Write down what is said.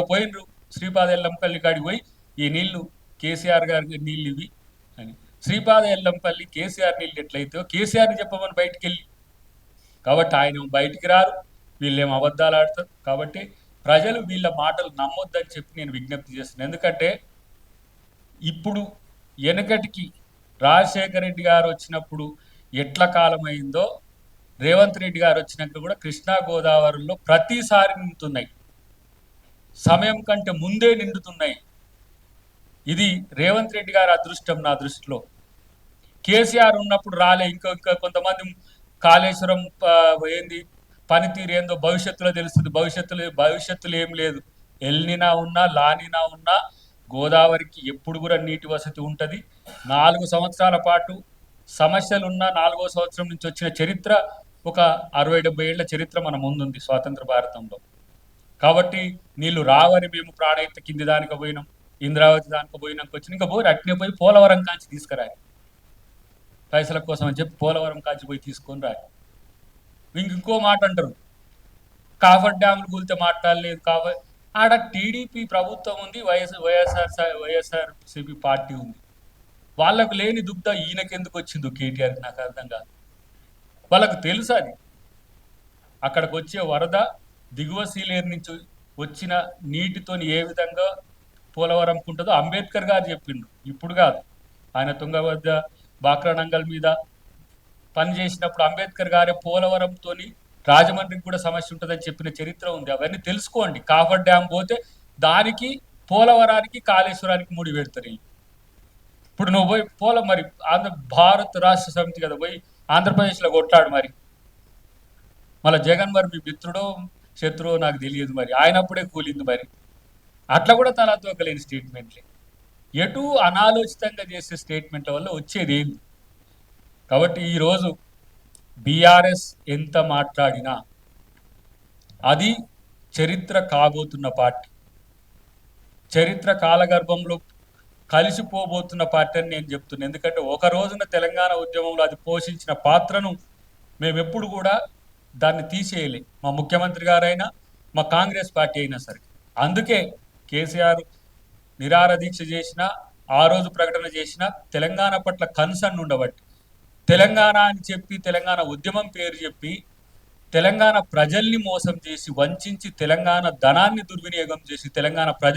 ఎవరో పోయినరు శ్రీపాద ఎల్లంపల్లి కాడికి పోయి ఈ నీళ్లు కేసీఆర్ గారికి నీళ్ళు ఇవి అని. శ్రీపాద ఎల్లంపల్లి కేసీఆర్ నీళ్ళు ఎట్లయితే కేసీఆర్ని చెప్పమని బయటికి వెళ్ళి. కాబట్టి ఆయన బయటికి రారు, వీళ్ళేం అబద్ధాలు ఆడతారు. కాబట్టి ప్రజలు వీళ్ళ మాటలు నమ్మొద్దని చెప్పి నేను విజ్ఞప్తి చేస్తున్నాను. ఎందుకంటే ఇప్పుడు వెనకటికి రాజశేఖర రెడ్డి గారు వచ్చినప్పుడు ఎట్ల కాలమైందో రేవంత్ రెడ్డి గారు వచ్చినాక కూడా కృష్ణా గోదావరిలో ప్రతిసారి నిండుతున్నాయి, సమయం కంటే ముందే నిండుతున్నాయి. ఇది రేవంత్ రెడ్డి గారి అదృష్టం నా దృష్టిలో. కేసీఆర్ ఉన్నప్పుడు రాలే. ఇంకా కొంతమంది కాళేశ్వరం ఏంది పనితీరు ఏందో భవిష్యత్తులో తెలుస్తుంది. భవిష్యత్తులో ఏం లేదు. ఎల్నినా ఉన్నా లానినా ఉన్నా గోదావరికి ఎప్పుడు కూడా నీటి వసతి ఉంటుంది. 4 సంవత్సరాల పాటు సమస్యలున్న 4వ సంవత్సరం నుంచి వచ్చిన చరిత్ర ఒక 60-70 ఏళ్ల చరిత్ర మన ముందుంది స్వాతంత్ర భారతంలో. కాబట్టి నీళ్లు రావని మేము ప్రాణహిత కింది దానికి పోయినాం, ఇంద్రావతి దానికి పోయినాక వచ్చిన ఇంకా పోయి అట్నే పోయి పోలవరం కాంచి తీసుకురాలి. పైసల కోసం అని చెప్పి పోలవరం కాంచి పోయి తీసుకొని రాలి. ఇంకో మాట అంటారు, కాఫర్ డ్యాములు కూలితే మాట్లాడలేదు. ఆడ టీడీపీ ప్రభుత్వం ఉంది, వైఎస్ఆర్సీపీ పార్టీ ఉంది. వాళ్ళకు లేని దుగ్ధ ఈయనకెందుకు వచ్చిందో కేటీఆర్కి నాకు అర్థం కాదు. వాళ్ళకు తెలుసు అది. అక్కడికి వచ్చే వరద దిగువ సీలేరు నుంచి వచ్చిన నీటితో ఏ విధంగా పోలవరంకు ఉంటుందో అంబేద్కర్ గారు చెప్పిండు, ఇప్పుడు కాదు. ఆయన తుంగభద్ర బాక్రానంగల్ మీద పనిచేసినప్పుడు అంబేద్కర్ గారే పోలవరంతో రాజమండ్రికి కూడా సమస్య ఉంటుందని చెప్పిన చరిత్ర ఉంది. అవన్నీ తెలుసుకోండి. కాఫర్ డ్యామ్ పోతే దానికి పోలవరానికి కాళేశ్వరానికి ముడి పెడతారు. ఇప్పుడు నువ్వు పోయి మరి భారత రాష్ట్ర సమితి కదా పోయి ఆంధ్రప్రదేశ్లో కొట్టాడు. మరి మళ్ళీ జగన్ మరి మీ మిత్రుడో శత్రువో నాకు తెలియదు, మరి ఆయనప్పుడే కూలింది. మరి అట్లా కూడా తలాతోకలేని స్టేట్మెంట్లే, ఎటు అనాలోచితంగా చేసే స్టేట్మెంట్ల వల్ల వచ్చేది ఏంది. కాబట్టి ఈరోజు బీఆర్ఎస్ ఎంత మాట్లాడినా అది చరిత్ర కాబోతున్న పార్టీ, చరిత్ర కాలగర్భంలో కలిసిపోబోతున్న పార్టీ అని నేను చెప్తున్నాను. ఎందుకంటే ఒక రోజున తెలంగాణ ఉద్యమంలో అది పోషించిన పాత్రను మేము ఎప్పుడు కూడా దాన్ని తీసేయలే, మా ముఖ్యమంత్రి గారైనా మా కాంగ్రెస్ పార్టీ అయినా సరే. అందుకే కేసీఆర్ నిరాహార దీక్ష చేసిన, ఆ రోజు ప్రకటన చేసిన తెలంగాణ పట్ల కన్సర్న్ ఉండబట్టి, తెలంగాణ అని చెప్పి తెలంగాణ ఉద్యమం పేరు చెప్పి తెలంగాణ ప్రజల్ని మోసం చేసి వంచి తెలంగాణ ధనాన్ని దుర్వినియోగం చేసి తెలంగాణ ప్రజ